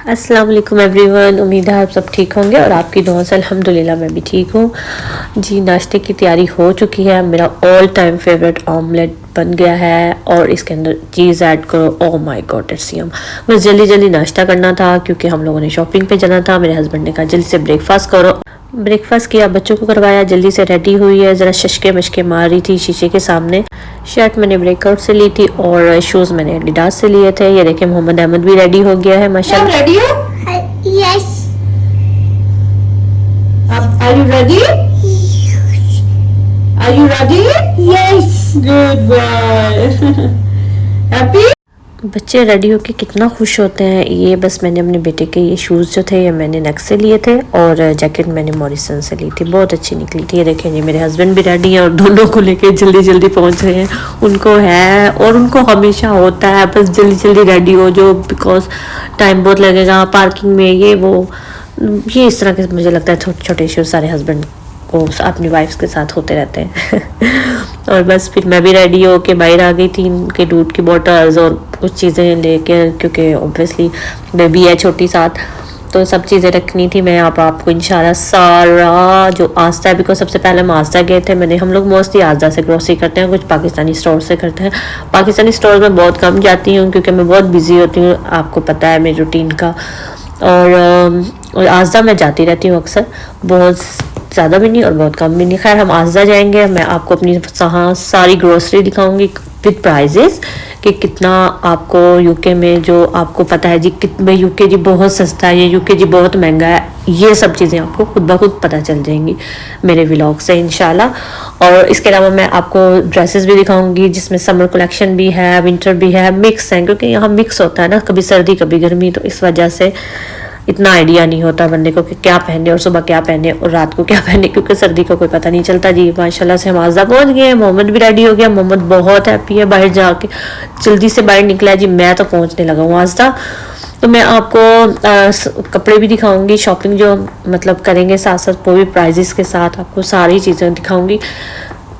अस्सलाम वालेकुम एवरीवन। उम्मीद है आप सब ठीक होंगे और आपकी दुआ से अल्हम्दुलिल्लाह मैं भी ठीक हूँ जी। नाश्ते की तैयारी हो चुकी है। मेरा ऑल टाइम फेवरेट ऑमलेट बन गया है और इसके अंदर चीज़ ऐड करो। ओह माय गॉड इट्स यम। बस जल्दी जल्दी नाश्ता करना था क्योंकि हम लोगों ने शॉपिंग पे जाना था। मेरे हस्बैंड ने कहा जल्दी से ब्रेकफास्ट करो। ब्रेकफास्ट किया, बच्चों को करवाया, जल्दी से रेडी हुई है। ज़रा शशके मशके मार रही थी शीशे के सामने। शर्ट मैंने ब्रेकआउट से ली थी और शूज़ मैंने एडिडास से लिए थे। ये देखिए मोहम्मद अहमद भी रेडी हो गया है माशाल्लाह। रेडी हो? Yes. Are you ready? Are you ready? Yes. Good boy. Happy? बच्चे रेडी होके कितना खुश होते हैं। ये बस मैंने अपने बेटे के ये शूज़ जो थे ये मैंने नेक्स्ट से लिए थे और जैकेट मैंने मॉरिसन से ली थी। बहुत अच्छी निकली थी। ये देखें जी मेरे हस्बैंड भी रेडी हैं और दोनों को लेके जल्दी जल्दी पहुंच रहे हैं। उनको है और उनको हमेशा होता है बस जल्दी जल्दी रेडी हो जो, बिकॉज टाइम बहुत लगेगा पार्किंग में, ये वो, ये इस तरह के मुझे लगता है छोटे छोटे इश्यूज सारे हस्बैंड को अपनी वाइफ्स के साथ होते रहते हैं। और बस फिर मैं भी रेडी हो के बाहर आ गई थी। इनके दूध की बॉटल्स और कुछ चीज़ें लेके, क्योंकि ऑब्वियसली बेबी है छोटी साथ, तो सब चीज़ें रखनी थी। मैं आपको इंशाल्लाह सारा जो आस्था है, बिकॉज सबसे पहले हम आस्था गए थे। हम लोग मोस्टली आस्था से ग्रोसरी करते हैं, कुछ पाकिस्तानी स्टोर से करते हैं। पाकिस्तानी स्टोर में बहुत कम जाती हूँ क्योंकि मैं बहुत बिजी होती हूँ, आपको पता है मेरी रूटीन का। और आस्था मैं जाती रहती हूँ अक्सर, बहुत ज़्यादा भी नहीं और बहुत कम भी नहीं। खैर हम आस्था जाएंगे, मैं आपको अपनी सारी ग्रोसरी दिखाऊंगी विद प्राइजेस कि कितना आपको यूके में, जो आपको पता है जी भाई यूके जी बहुत सस्ता है, ये यूके जी बहुत महंगा है, ये सब चीज़ें आपको खुद ब खुद पता चल जाएंगी मेरे व्लॉग से इंशाल्लाह। और इसके अलावा मैं आपको ड्रेसेस भी दिखाऊंगी जिसमें समर कलेक्शन भी है, विंटर भी है, मिक्स है क्योंकि यहाँ मिक्स होता है ना, कभी सर्दी कभी गर्मी, तो इस वजह से इतना आइडिया नहीं होता बंदे को कि क्या पहने और सुबह क्या पहने और रात को क्या पहने, क्योंकि सर्दी का कोई पता नहीं चलता जी। माशाल्लाह से हम आज़ा पहुँच गए हैं। मोहम्मद भी रेडी हो गया। मोहम्मद बहुत हैप्पी है, बाहर जाके जल्दी से बाहर निकला है जी। मैं तो पहुँचने लगा हूँ आज़ा। तो मैं आपको कपड़े भी दिखाऊंगी, शॉपिंग जो मतलब करेंगे साथ साथ वो भी प्राइजेस के साथ आपको सारी चीज़ें दिखाऊंगी।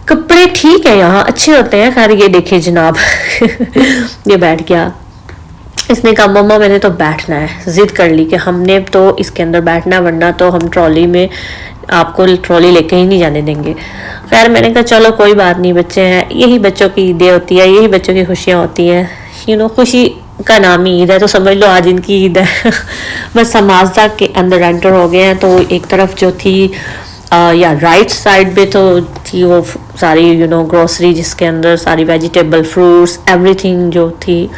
कपड़े ठीक है यहाँ, अच्छे होते हैं। खैर ये देखिए जनाब ये बैठ गया, इसने कहा मम्मा मैंने तो बैठना है, जिद कर ली कि हमने तो इसके अंदर बैठना है, वरना तो हम ट्रॉली में आपको ट्रॉली लेके ही नहीं जाने देंगे। खैर मैंने कहा चलो कोई बात नहीं, बच्चे हैं, यही बच्चों की ईदें होती है, यही बच्चों की खुशियाँ होती हैं। खुशी का नाम ही ईद है, तो समझ लो आज इनकी ईद है। बस हम आज़ा के अंदर एंटर हो गए हैं। तो एक तरफ जो थी या राइट साइड पे तो थी वो सारी ग्रोसरी, जिसके अंदर सारी वेजिटेबल, फ्रूट्स, एवरीथिंग जो थी,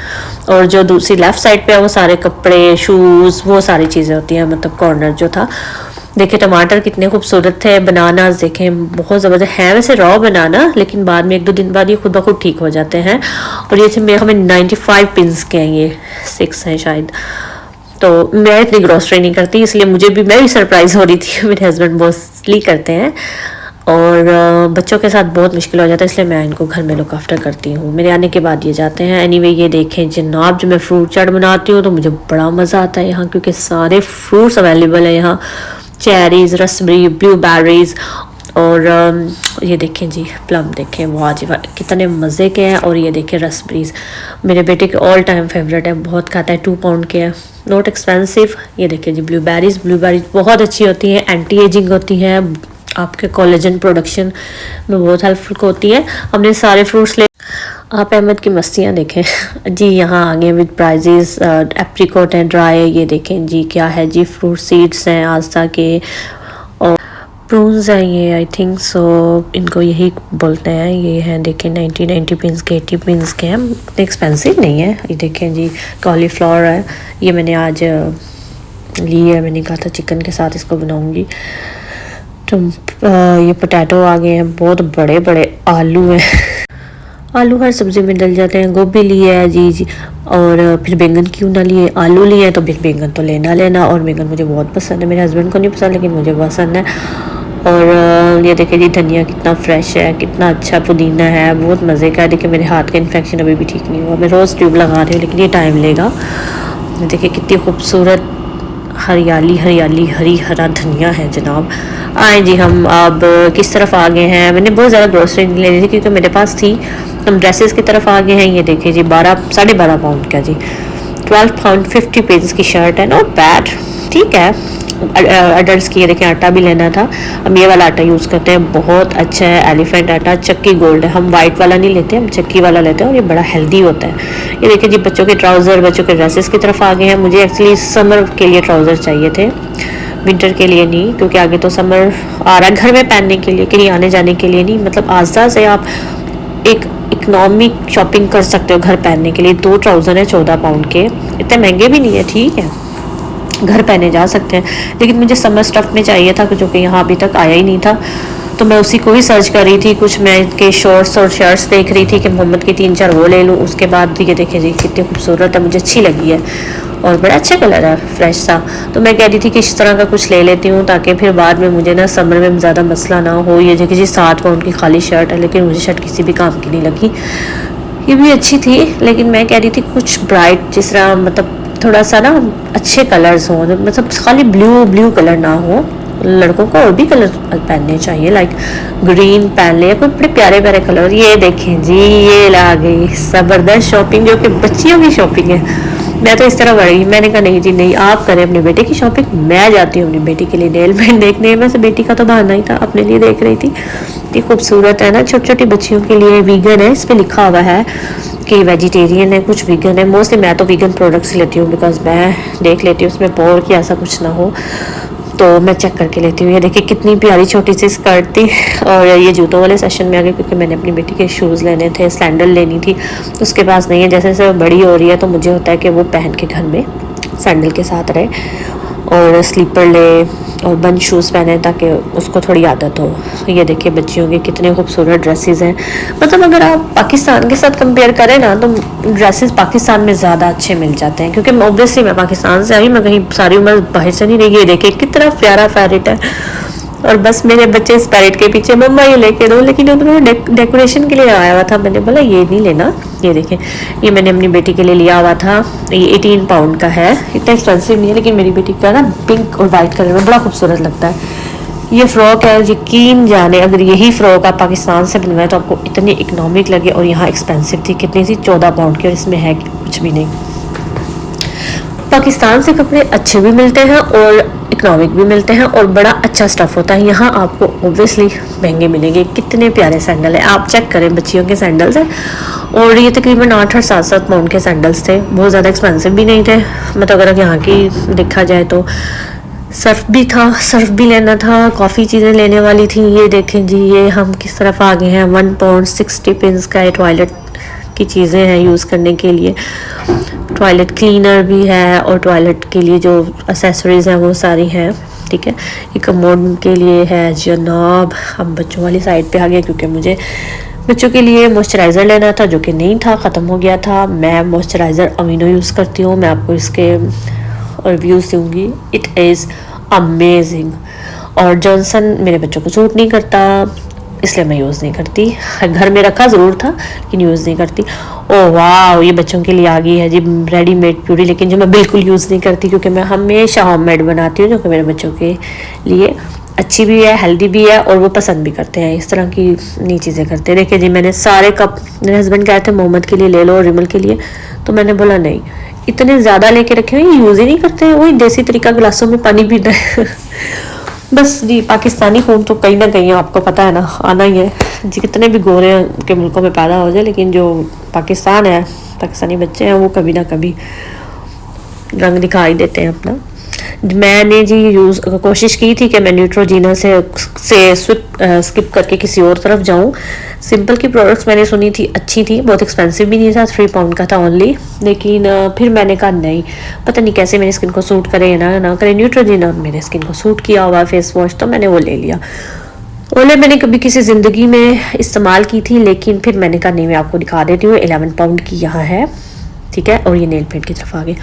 और जो दूसरी लेफ़्ट साइड पे है वो सारे कपड़े, शूज़, वो सारी चीज़ें होती हैं। मतलब कॉर्नर जो था, देखिए टमाटर कितने खूबसूरत थे, बनानास देखें बहुत ज़बरदस्त हैं, वैसे रॉ बनाना, लेकिन बाद में 1-2 दिन बाद ये खुद ब खुद ठीक हो जाते हैं। और ये थे मेरे हमें 95 पिंस के हैं, ये 6 हैं शायद। तो मैं इतनी ग्रोसरी नहीं करती, इसलिए मैं भी सरप्राइज़ हो रही थी। मेरे हस्बैंड मोस्टली करते हैं और बच्चों के साथ बहुत मुश्किल हो जाता है, इसलिए मैं इनको घर में लुक आफ्टर करती हूँ। मेरे आने के बाद ये जाते हैं। एनीवे ये देखें जनाब, जब मैं फ्रूट चाट बनाती हूँ तो मुझे बड़ा मज़ा आता है यहाँ, क्योंकि सारे फ्रूट्स अवेलेबल है यहाँ। चेरीज़, रसबेरी, ब्लूबेरीज़ और ये देखें जी प्लम, देखें वाह जी वाह कितने मज़े के हैं। और ये देखें रसबेरीज़, मेरे बेटे के ऑल टाइम फेवरेट है, बहुत खाता है, 2 पाउंड के हैं, नॉट एक्सपेंसिव। ये देखें जी ब्लूबेरीज़ बहुत अच्छी होती हैं, एंटी एजिंग होती हैं, आपके कोलेजन प्रोडक्शन में बहुत हेल्पफुल होती है। हमने सारे फ्रूट्स ले। आप अहमद की मस्तियाँ देखें जी। यहाँ आगे विद प्राइजेस, एप्रिकॉट है ड्राई, ये देखें जी क्या है जी, फ्रूट सीड्स हैं आस्था के, और प्रून्स हैं ये, आई थिंक सो इनको यही बोलते हैं। ये हैं देखें 90 पिंस के, 80 पिंस के हैं, इतने एक्सपेंसिव नहीं है। ये देखें जी कॉलीफ्लावर है, ये मैंने आज ली है, मैंने कहा था चिकन के साथ इसको बनाऊंगी। तो ये पोटैटो आ गए हैं, बहुत बड़े बड़े आलू हैं। आलू हर सब्ज़ी में डल जाते हैं। गोभी लिए है जी, और फिर बैंगन क्यों ना लिए, आलू लिए तो फिर बैंगन तो लेना। और बैंगन मुझे बहुत पसंद है, मेरे हस्बैंड को नहीं पसंद लेकिन मुझे पसंद है। और ये देखिए जी धनिया कितना फ्रेश है, कितना अच्छा पुदीना है, बहुत मज़े का है। देखिए मेरे हाथ का इन्फेक्शन अभी भी ठीक नहीं हुआ, मैं रोज़ ट्यूब लगा रही हूँ लेकिन ये टाइम लेगा। देखिए कितनी खूबसूरत हरियाली हरी हरा धनिया है जनाब। आए जी हम अब किस तरफ आ गए हैं। मैंने बहुत ज़्यादा ग्रोसरी ले ली थी क्योंकि मेरे पास थी। हम ड्रेसेस की तरफ आ गए हैं। ये देखिए जी 12 साढ़े 12 पाउंड का जी, £12.50 की शर्ट है, नॉट बैड, ठीक है। अडल्ट की ये देखें, आटा भी लेना था, हम ये वाला आटा यूज़ करते हैं, बहुत अच्छा है, एलिफेंट आटा, चक्की गोल्ड है। हम वाइट वाला नहीं लेते, हम चक्की वाला लेते हैं और ये बड़ा हेल्दी होता है। ये देखिए जी, बच्चों के ट्राउज़र, बच्चों के ड्रेसेस की तरफ आ गए हैं। मुझे एक्चुअली समर के लिए ट्राउज़र चाहिए थे, विंटर के लिए नहीं, क्योंकि आगे तो समर आ रहा है, घर में पहनने के लिए, कहीं आने जाने के लिए नहीं। मतलब आस्था से आप एक इकोनॉमिक शॉपिंग कर सकते हो घर पहनने के लिए। 2 ट्राउज़र है 14 पाउंड के, इतने महंगे भी नहीं है, ठीक है, घर पहने जा सकते हैं। लेकिन मुझे समर स्टफ में चाहिए था, जो कि यहाँ अभी तक आया ही नहीं था, तो मैं उसी को ही सर्च कर रही थी। कुछ मैं के शॉर्ट्स और शर्ट्स देख रही थी कि मोहम्मद की 3-4 वो ले लूँ। उसके बाद ये देखिए जी, कितनी खूबसूरत है, मुझे अच्छी लगी है और बड़ा अच्छा कलर है, फ्रेश सा। तो मैं कह रही थी कि इस तरह का कुछ ले लेती हूँ, ताकि फिर बाद में मुझे ना समर में ज़्यादा मसला ना हो। ये देखिए जी, 7 पाउंड की खाली शर्ट है, लेकिन मुझे शर्ट किसी भी काम की नहीं लगी। ये भी अच्छी थी, लेकिन मैं कह रही थी कुछ ब्राइट, जिस तरह मतलब थोड़ा सा ना अच्छे कलर्स हों, मतलब खाली ब्लू कलर ना हो। लड़कों को और भी कलर पहनने चाहिए, लाइक ग्रीन पहन ले, कोई बड़े प्यारे प्यारे कलर। ये देखें जी, ये ला गई ज़बरदस्त शॉपिंग, जो कि बच्चियों की शॉपिंग है। मैं तो इस तरह बढ़ गई, मैंने कहा नहीं जी नहीं, आप करें अपने बेटे की शॉपिंग, मैं जाती हूँ अपनी बेटी के लिए नेल पेंट देखने। वैसे बेटी का तो बहाना ही था, अपने लिए देख रही थी। इतनी खूबसूरत है ना, छोटी छोटी बच्चियों के लिए, वीगन है, इस पर लिखा हुआ है कि वेजिटेरियन है, कुछ वीगन है। मोस्टली मैं तो वीगन प्रोडक्ट्स लेती हूँ, बिकॉज मैं देख लेती हूँ उसमें पोर की ऐसा कुछ ना हो, तो मैं चेक करके लेती हूँ। ये देखिए कितनी प्यारी छोटी सी स्कर्ट थी। और ये जूतों वाले सेशन में आ गए, क्योंकि मैंने अपनी बेटी के शूज़ लेने थे, सैंडल लेनी थी, तो उसके पास नहीं है। जैसे जैसे बड़ी हो रही है तो मुझे होता है कि वो पहन के घर में सैंडल के साथ रहे, और स्लीपर ले और बंद शूज़ पहने, ताकि उसको थोड़ी आदत हो। ये देखिए बच्चियों के कितने खूबसूरत ड्रेसेस हैं। मतलब अगर आप पाकिस्तान के साथ कंपेयर करें ना, तो ड्रेसेस पाकिस्तान में ज़्यादा अच्छे मिल जाते हैं, क्योंकि ऑब्वियसली मैं पाकिस्तान से आई, मैं कहीं सारी उम्र बाहर से नहीं रही। ये देखिए कितना प्यारा पैरेट है, और बस मेरे बच्चे इस पैरेट के पीछे मम्मा ये लेके दो, लेकिन उन्होंने डेकोरेशन के लिए आया हुआ था। मैंने बोला ये नहीं लेना। ये देखें, ये मैंने अपनी बेटी के लिए लिया हुआ था, ये 18 पाउंड का है, इतना एक्सपेंसिव नहीं है, लेकिन मेरी बेटी का ना पिंक और वाइट कलर में बड़ा खूबसूरत लगता है। ये फ़्रॉक है, यकीन जाने अगर यही फ़्रॉक आप पाकिस्तान से बनवाए तो आपको इतनी इकनॉमिक लगे, और यहाँ एक्सपेंसिव थी। कितनी थी? 14 पाउंड की, और इसमें है कुछ भी नहीं। पाकिस्तान से कपड़े अच्छे भी मिलते हैं और इकनॉमिक भी मिलते हैं, और बड़ा अच्छा स्टफ़ होता है। यहाँ आपको ऑब्वियसली महंगे मिलेंगे। कितने प्यारे सैंडल है, आप चेक करें, बच्चियों के सैंडल्स हैं, और ये तकरीबन 8 और 7 पाउंड के सैंडल्स थे, बहुत ज़्यादा एक्सपेंसिव भी नहीं थे। मतलब अगर यहाँ की देखा जाए तो सर्फ भी था, सर्फ भी लेना था, काफ़ी चीज़ें लेने वाली थी। ये देखें जी, ये हम किस तरफ आ गए हैं। 1 पाउंड 60 पेंस का टॉयलेट की चीज़ें हैं यूज़ करने के लिए। टॉयलेट क्लीनर भी है, और टॉयलेट के लिए जो एसेसरीज़ हैं वो सारी हैं, ठीक है। ये कमोड के लिए है जनाब। हम बच्चों वाली साइड पे आ गए, क्योंकि मुझे बच्चों के लिए मॉइस्चराइज़र लेना था, जो कि नहीं था, ख़त्म हो गया था। मैं मॉइस्चराइज़र अमीनो यूज़ करती हूँ, मैं आपको इसके रिव्यूज़ दूँगी। It is amazing. और जॉनसन मेरे बच्चों को सूट नहीं करता, इसलिए मैं यूज़ नहीं करती। घर में रखा ज़रूर था, लेकिन यूज़ नहीं करती। ओह वाह, ये बच्चों के लिए आ गई है जी रेडीमेड प्यूरी, लेकिन जो मैं बिल्कुल यूज़ नहीं करती, क्योंकि मैं हमेशा होममेड बनाती हूँ, जो कि मेरे बच्चों के लिए अच्छी भी है, हेल्दी भी है, और वो पसंद भी करते हैं। इस तरह की नई चीज़ें करते हैं। देखिए जी, मैंने सारे कप, मेरे हस्बैंड कहे थे मोहम्मद के लिए ले लो और रिमल के लिए, तो मैंने बोला नहीं, इतने ज़्यादा लेके रखे हुए, यूज़ ही नहीं करते हैं। वही देसी तरीका, गिलासों में पानी पीना है। बस जी, पाकिस्तानी खून तो कहीं ना कहीं आपको पता है ना, आना ही है जी। कितने भी गोरे के मुल्कों में पैदा हो जाए, लेकिन जो पाकिस्तान है, पाकिस्तानी बच्चे हैं, वो कभी ना कभी रंग दिखाई देते हैं अपना। मैंने जी कोशिश की थी कि मैं न्यूट्रोजीना से स्किप करके किसी और तरफ जाऊं। सिंपल की प्रोडक्ट्स मैंने सुनी थी अच्छी थी, बहुत एक्सपेंसिव भी नहीं था, 3 पाउंड का था ओनली। लेकिन फिर मैंने कहा नहीं, पता नहीं कैसे मेरी स्किन को सूट करे या ना करे। न्यूट्रोजीना मेरे स्किन को सूट किया हुआ फेस वॉश, तो मैंने वो ले लिया। ओले मैंने कभी किसी ज़िंदगी में इस्तेमाल की थी, लेकिन फिर मैंने कहा नहीं, मैं आपको दिखा देती हूँ। 11 पाउंड की यहाँ है, ठीक है। और ये नेल पेंट की तरफ आ गए।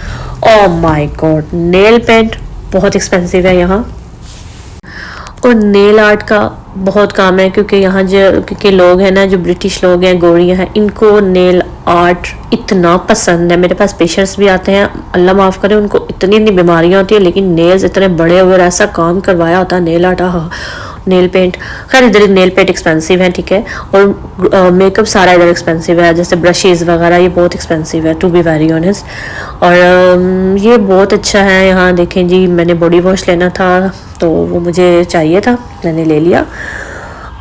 Oh my God, nail paint बहुत एक्सपेंसिव है यहाँ, और नेल आर्ट का बहुत काम है, क्योंकि यहाँ क्योंकि लोग हैं ना, जो ब्रिटिश लोग हैं, गोरियाँ हैं, इनको नेल आर्ट इतना पसंद है। मेरे पास पेशेंट्स भी आते हैं, अल्लाह माफ़ करे, उनको इतनी बीमारियाँ होती है, लेकिन नेल्स इतने बड़े हुए, ऐसा काम करवाया होता है नेल आर्ट, नेल पेंट। खैर इधर नेल पेंट एक्सपेंसिव है, ठीक है, और मेकअप सारा इधर एक्सपेंसिव है, जैसे ब्रशेज़ वगैरह ये बहुत एक्सपेंसिव है टू बी वेरी ऑनेस्ट। और ये बहुत अच्छा है। यहाँ देखें जी, मैंने बॉडी वॉश लेना था तो वो मुझे चाहिए था, मैंने ले लिया।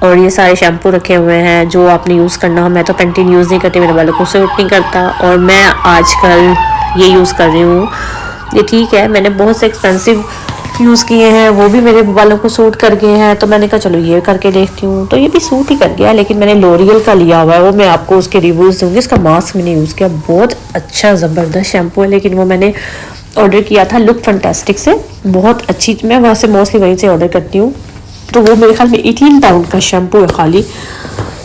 और ये सारे शैम्पू रखे हुए हैं जो आपने यूज़ करना हो। मैं तो पेंटीन यूज़ नहीं करती, मेरे बालों को सूट नहीं करता, और मैं आजकल ये यूज़ कर रही हूँ। ये ठीक है, मैंने बहुत से एक्सपेंसिव यूज़ किए हैं, वो भी मेरे बालों को सूट कर गए हैं, तो मैंने कहा चलो ये करके देखती हूँ, तो ये भी सूट ही कर गया। लेकिन मैंने लॉरियल का लिया हुआ है, वो मैं आपको उसके रिव्यूज़ दूँगी। इसका मास्क मैंने यूज़ किया, बहुत अच्छा ज़बरदस्त शैम्पू है, लेकिन वो मैंने ऑर्डर किया था लुक फैंटास्टिक से, बहुत अच्छी। मैं वहाँ से मोस्टली वहीं से ऑर्डर करती हूँ, तो वो मेरे ख्याल में 18 पाउंड का शैम्पू है खाली,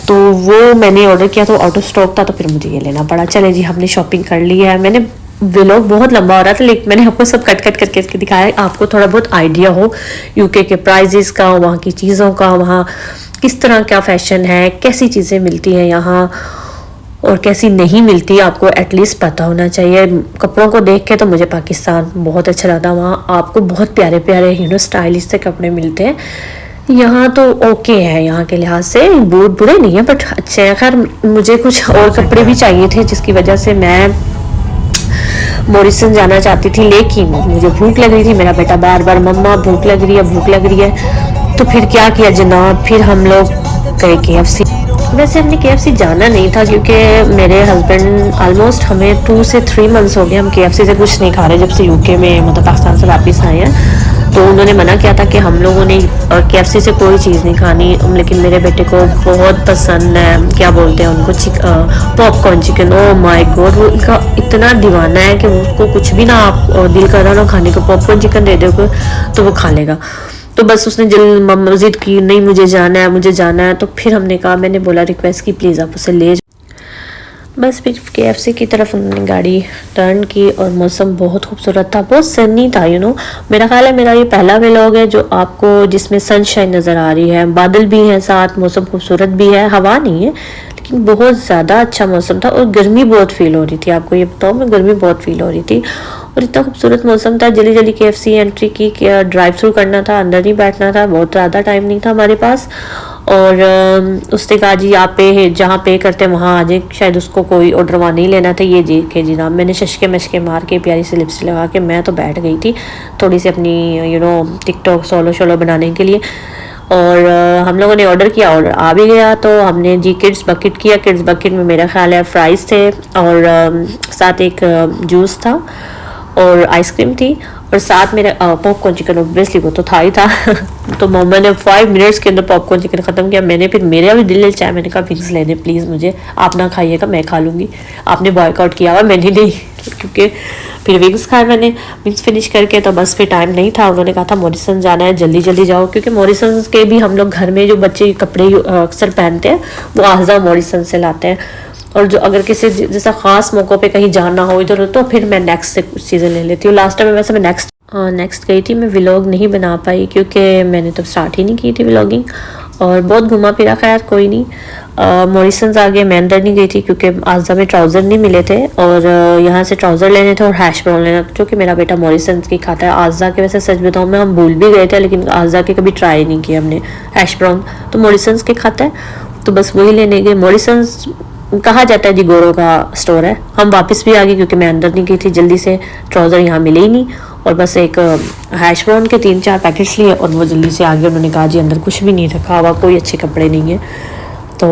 तो वो मैंने ऑर्डर किया तो आउट ऑफ स्टॉक था, तो फिर मुझे ये लेना पड़ा। चले जी, हमने शॉपिंग कर ली है। मैंने व्लॉग बहुत लंबा हो रहा था, लेकिन मैंने आपको सब कट कट करके दिखाया, आपको थोड़ा बहुत आइडिया हो यूके के प्राइजेस का, वहाँ की चीज़ों का, वहाँ किस तरह का फैशन है, कैसी चीज़ें मिलती हैं यहाँ और कैसी नहीं मिलती, आपको एटलीस्ट पता होना चाहिए। कपड़ों को देख के तो मुझे पाकिस्तान बहुत अच्छा लगता, वहाँ आपको बहुत प्यारे प्यारे स्टाइलिश से कपड़े मिलते हैं। यहाँ तो ओके है, यहाँ के लिहाज से बहुत बुरे नहीं है, बट अच्छे हैं। खैर मुझे कुछ और कपड़े भी चाहिए थे, जिसकी वजह से मैं मॉरिसन जाना चाहती थी, लेकिन मुझे भूख लग रही थी। मेरा बेटा बार बार मम्मा भूख लग रही है, भूख लग रही है, तो फिर क्या किया जनाब, फिर हम लोग गए KFC। वैसे हमने KFC जाना नहीं था, क्योंकि मेरे हस्बैंड ऑलमोस्ट हमें 2 से 3 मंथ्स हो गए हम KFC से कुछ नहीं खा रहे, जब से यूके में मतलब पाकिस्तान से वापस आए हैं। तो उन्होंने मना किया था कि हम लोगों ने KFC से कोई चीज़ नहीं खानी, लेकिन मेरे बेटे को बहुत पसंद है, क्या बोलते हैं उनको, popcorn chicken. Oh my God, वो इनका इतना दीवाना है कि उसको कुछ भी ना आप दिल कर रहा ना खाने को, पॉपकॉर्न चिकन दे दो तो वो खा लेगा। तो बस उसने जिद की, नहीं मुझे जाना है, मुझे जाना है। तो फिर हमने कहा, मैंने बोला रिक्वेस्ट की प्लीज़ आप उसे ले। बस फिर KFC की तरफ उन्होंने गाड़ी टर्न की, और मौसम बहुत खूबसूरत था, बहुत सनी था। मेरा ख्याल है मेरा ये पहला व्लॉग है जो आपको जिसमें सनशाइन नज़र आ रही है, बादल भी हैं साथ, मौसम खूबसूरत भी है, हवा नहीं है, लेकिन बहुत ज़्यादा अच्छा मौसम था। और गर्मी बहुत फील हो रही थी, आपको ये बताऊँ मैं, गर्मी बहुत फील हो रही थी, और इतना खूबसूरत मौसम था। जल्दी जल्दी KFC एंट्री की, ड्राइव थ्रू करना था, अंदर नहीं बैठना था, बहुत ज़्यादा टाइम नहीं था हमारे पास। और उसने कहा जी आप पे जहाँ पे करते हैं वहाँ आ जाए, शायद उसको कोई ऑर्डर वहाँ नहीं लेना था। ये जी के जनाब, मैंने शशके मशके मार के प्यारी सी लिपस्टिक लगा के मैं तो बैठ गई थी थोड़ी सी अपनी टिकटॉक सोलो शोलो बनाने के लिए। और हम लोगों ने ऑर्डर किया, ऑर्डर आ भी गया, तो हमने जी किड्स बकेट किया। किड्स बकेट में मेरा ख्याल है फ्राइज़ थे, और साथ एक जूस था और आइसक्रीम थी, और साथ मेरे पॉपकॉर्न चिकन ऑब्वियसली वो तो था ही था। तो मम्मा ने 5 मिनट्स के अंदर पॉपकॉर्न चिकन ख़त्म किया। मैंने फिर मेरा भी दिल चाहे, मैंने कहा विंग्स लेने प्लीज़, मुझे आप ना खाइएगा, मैं खा लूँगी। आपने बॉयकआउट किया हुआ, मैंने नहीं, क्योंकि फिर विंग्स खाए मैंने। विंग्स फिनिश करके तो बस फिर टाइम नहीं था, उन्होंने कहा था मॉरिसन जाना है, जल्दी जल्दी जाओ, क्योंकि मॉरिसन के भी हम लोग घर में जो बच्चे कपड़े अक्सर पहनते हैं वो आज़ा मॉरिसन से लाते हैं। और जो अगर किसी जैसा ख़ास मौक़ों पे कहीं जाना हो इधर, तो फिर मैं नेक्स्ट से कुछ चीज़ें ले लेती हूँ। लास्ट टाइम वैसे मैं नेक्स्ट गई थी, मैं व्लॉग नहीं बना पाई क्योंकि मैंने तो स्टार्ट ही नहीं की थी व्लॉगिंग, और बहुत घुमा फिरा, खैर कोई नहीं। मॉरिसन्स आ गए, मैं अंदर नहीं गई थी क्योंकि आज़ा में ट्राउज़र नहीं मिले थे, और यहाँ से ट्राउज़र लेने थे और हैश ब्राउन लेना, जो कि मेरा बेटा मॉरिसन्स की खाता है। आज़ा के वैसे सच बताऊँ मैं, हम भूल भी गए थे, लेकिन आज़ा के कभी ट्राई नहीं किया हमने हैश ब्राउन, तो मॉरिसन्स के खाता है, तो बस वही लेने गए। मॉरिसन्स कहा जाता है जी गोरों का स्टोर है। हम वापस भी आ गए क्योंकि मैं अंदर नहीं गई थी जल्दी से, ट्राउज़र यहाँ मिले ही नहीं, और बस एक हैश ब्राउन के 3-4 पैकेट्स लिए और वो जल्दी से आ गए। उन्होंने कहा जी अंदर कुछ भी नहीं रखा हुआ, कोई अच्छे कपड़े नहीं है, तो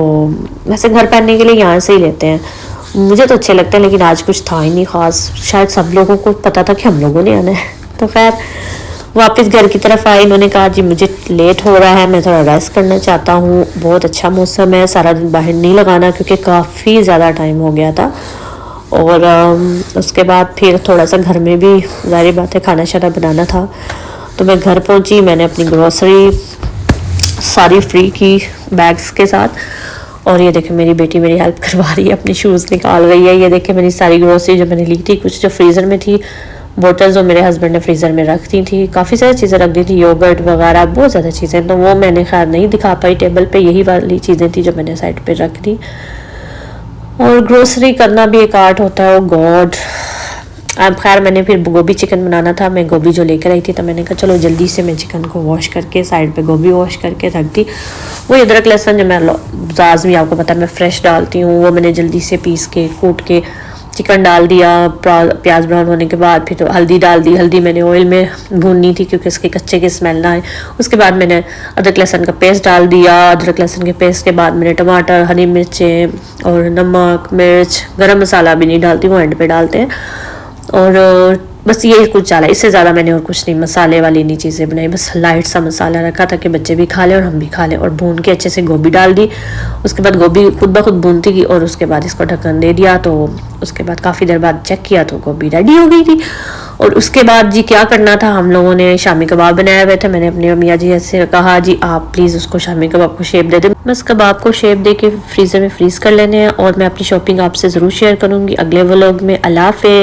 वैसे घर पहनने के लिए यहाँ से ही लेते हैं। मुझे तो अच्छे लगते हैं, लेकिन आज कुछ था ही नहीं ख़ास, शायद सब लोगों को पता था कि हम लोगों ने आना है। तो खैर वापस घर की तरफ आई, इन्होंने कहा जी मुझे लेट हो रहा है, मैं थोड़ा रेस्ट करना चाहता हूँ, बहुत अच्छा मौसम है, सारा दिन बाहर नहीं लगाना क्योंकि काफ़ी ज़्यादा टाइम हो गया था। और उसके बाद फिर थोड़ा सा घर में भी ज़ाहिर बात है खाना शाना बनाना था, तो मैं घर पहुँची, मैंने अपनी ग्रॉसरी सारी फ्री की बैग्स के साथ, और ये देखें मेरी बेटी मेरी हेल्प करवा रही है, अपनी शूज़ निकाल रही है। ये देखें मेरी सारी ग्रॉसरी जो मैंने ली थी, कुछ जो फ्रीज़र में थी, बोतल्स जो मेरे हस्बैंड ने फ्रीज़र में रख दी थी, काफ़ी सारी चीज़ें रख दी थी, योगर्ट वगैरह बहुत ज़्यादा चीज़ें, तो वो मैंने खैर नहीं दिखा पाई टेबल पे, यही वाली चीज़ें थी जो मैंने साइड पे रख दी। और ग्रोसरी करना भी एक आर्ट होता है, ओ गॉड अब खैर मैंने फिर गोभी चिकन बनाना था, मैं गोभी जो लेकर आई थी तो मैंने कहा चलो जल्दी से मैं चिकन को वॉश करके साइड पे गोभी वॉश करके रख दी। वो अदरक लहसुन जो मैं लाजमी आपको पता है मैं फ्रेश डालती हूँ, वो मैंने जल्दी से पीस के कूट के चिकन डाल दिया। प्याज ब्राउन होने के बाद फिर तो हल्दी डाल दी। हल्दी मैंने ऑयल में भूननी थी क्योंकि उसके कच्चे की स्मेल ना आए। उसके बाद मैंने अदरक लहसुन का पेस्ट डाल दिया। अदरक लहसुन के पेस्ट के बाद मैंने टमाटर, हरी मिर्चें और नमक, मिर्च, गरम मसाला भी नहीं डालती, वो एंड पे डालते हैं। और बस ये कुछ डाला, इससे ज़्यादा मैंने और कुछ नहीं मसाले वाली नहीं चीज़ें बनाई। बस लाइट सा मसाला रखा ताकि बच्चे भी खा लें और हम भी खा लें। और भून के अच्छे से गोभी डाल दी। उसके बाद गोभी खुद ब खुद भूनती गई और उसके बाद इसको ढक्कन दे दिया। तो उसके बाद काफ़ी देर बाद चेक किया तो गोभी रेडी हो गई थी। और उसके बाद जी क्या करना था, हम लोगों ने शामी कबाब बनाए हुए थे। मैंने अपनी अम्मिया जी से कहा जी आप प्लीज़ उसको शामी कबाब को शेप दे दें। बस कबाब को शेप दे के फ्रीज़र में फ्रीज़ कर लेने हैं। और मैं अपनी शॉपिंग आपसे ज़रूर शेयर करूँगी अगले व्लॉग में। अल्लाह हाफ़िज़।